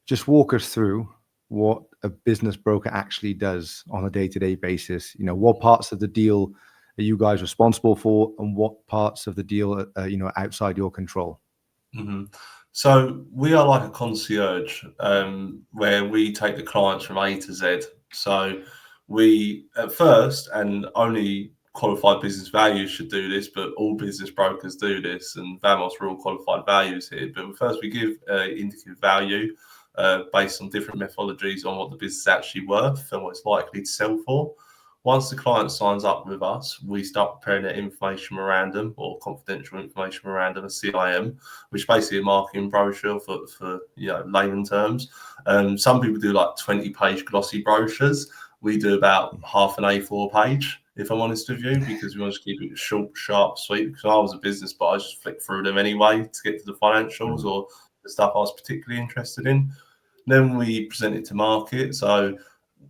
just walk us through what a business broker actually does on a day-to-day basis. What parts of the deal are you guys responsible for, and what parts of the deal are outside your control? Mm-hmm. So we are like a concierge, where we take the clients from A to Z. So we, at first, and only qualified business values should do this, but all business brokers do this, and Vamos, we're all qualified values here. But first, we give indicative value based on different methodologies on what the business is actually worth and what it's likely to sell for. Once the client signs up with us, we start preparing their information memorandum or confidential information memorandum, a CIM, which is basically a marketing brochure for layman terms. Some people do like 20-page glossy brochures. We do about half an A4 page, if I'm honest with you, because we want to keep it short, sharp, sweet. Because I was a business, but I just flicked through them anyway to get to the financials or the stuff I was particularly interested in. Then we present it to market. So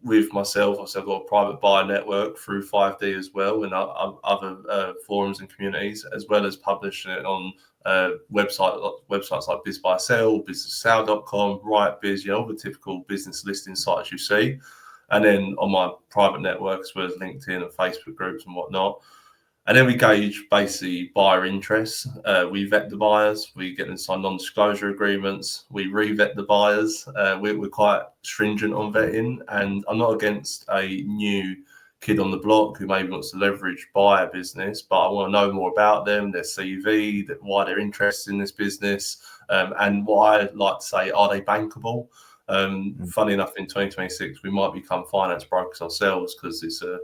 with myself, I've got a private buyer network through 5D as well, and other forums and communities, as well as publishing it on websites like BizBuySell, BusinessSale.com, RightBiz, all the typical business listing sites you see. And then on my private network, as well as LinkedIn and Facebook groups and whatnot. And then we gauge basically buyer interest. We vet the buyers. We get them to sign non-disclosure agreements. We re-vet the buyers. We're quite stringent on vetting. And I'm not against a new kid on the block who maybe wants to leverage buyer business, but I want to know more about them, their CV, why they're interested in this business. And what I like to say, are they bankable? Funny enough, in 2026, we might become finance brokers ourselves because it's a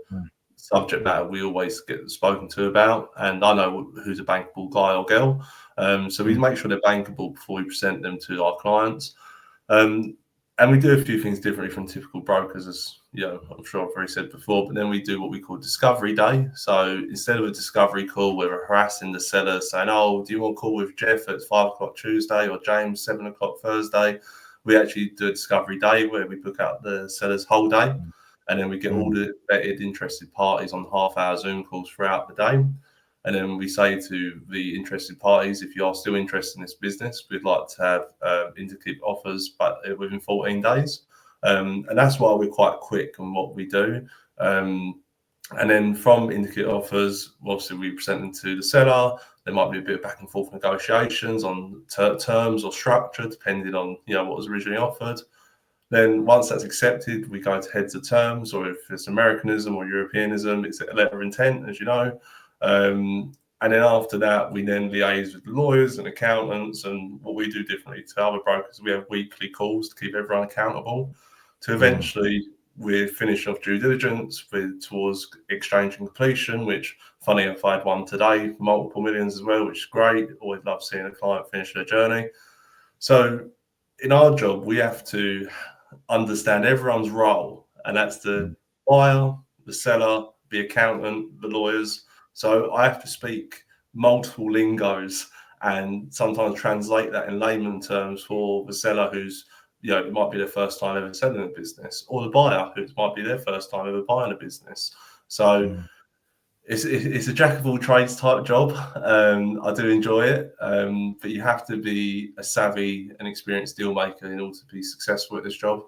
subject matter we always get spoken to about, and I know who's a bankable guy or girl. So we make sure they're bankable before we present them to our clients. And we do a few things differently from typical brokers, as I'm sure I've already said before. But then we do what we call discovery day. So instead of a discovery call, we're harassing the seller saying, "Oh, do you want to call with Jeff at 5 o'clock Tuesday or James 7 o'clock Thursday?" We actually do a discovery day where we book out the seller's whole day. And then we get all the vetted interested parties on half-hour Zoom calls throughout the day. And then we say to the interested parties, if you are still interested in this business, we'd like to have indicative offers, but within 14 days. And that's why we're quite quick on what we do. And then from indicative offers, obviously we present them to the seller. There might be a bit of back and forth negotiations on terms or structure, depending on what was originally offered. Then once that's accepted, we go to heads of terms, or if it's Americanism or Europeanism, it's a letter of intent, as you know. And then after that, we then liaise with lawyers and accountants. And what we do differently to other brokers, we have weekly calls to keep everyone accountable. To eventually, we finish off due diligence towards exchange and completion, which, funny enough, I had one today, multiple millions as well, which is great. Always love seeing a client finish their journey. So in our job, we have to understand everyone's role, and that's the buyer, the seller, the accountant, the lawyers. So I have to speak multiple lingos and sometimes translate that in layman terms for the seller who's, it might be their first time ever selling a business, or the buyer who might be their first time ever buying a business. So it's a jack of all trades type job. I do enjoy it, but you have to be a savvy and experienced deal maker in order to be successful at this job.